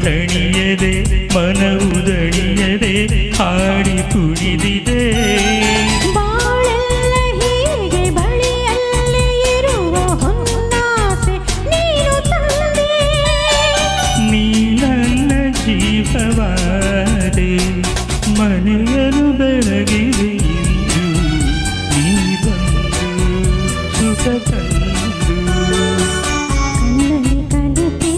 ತಣಿಯದೆ ಮನವು ದಣಿಯದೆ ಹಾಡಿ ಕುಣಿದಿದೆ. ಬಾಳೆಲ್ಲ ಹೀಗೆ ಬಳಿಯಲ್ಲಿ ಇರುವ ಹೊನ್ನಾಸೆ ನೀನು ತಂದೆ. ನೀ ನನ್ನ ಜೀವವಾದೆ ಮನೆಯನು ಬೆಳಗಿದೆ ಇಂದು ನೀ ಬಂದು ಸುಖ ತಂದು. ಕಣ್ಣಲ್ಲಿ ಕಲಿತೆ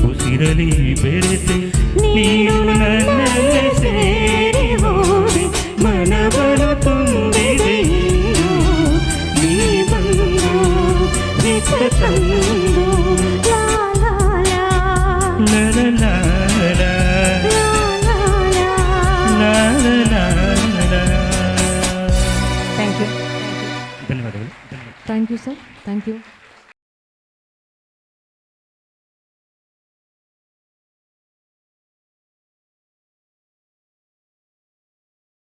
ಉಸಿರಲಿ ಬೆರೆತೆ ನೀನು ನನ್ನಲ್ಲಿ ಸೇರಿ ಹೋದೆ ಮನವನ್ನು ತುಂಬಿದೆ ಇಂದು ನೀ ಬಂದು ಸುಖ ತಂದು. ಲಾ ಲಾ ಲಾ ಲಲಲಾಲ, ಲಾ ಲಾ ಲಾ. ಲಲಲಾಲ. Thank you. ಧನ್ಯವಾದಗಳು. Thank you sir. Thank you.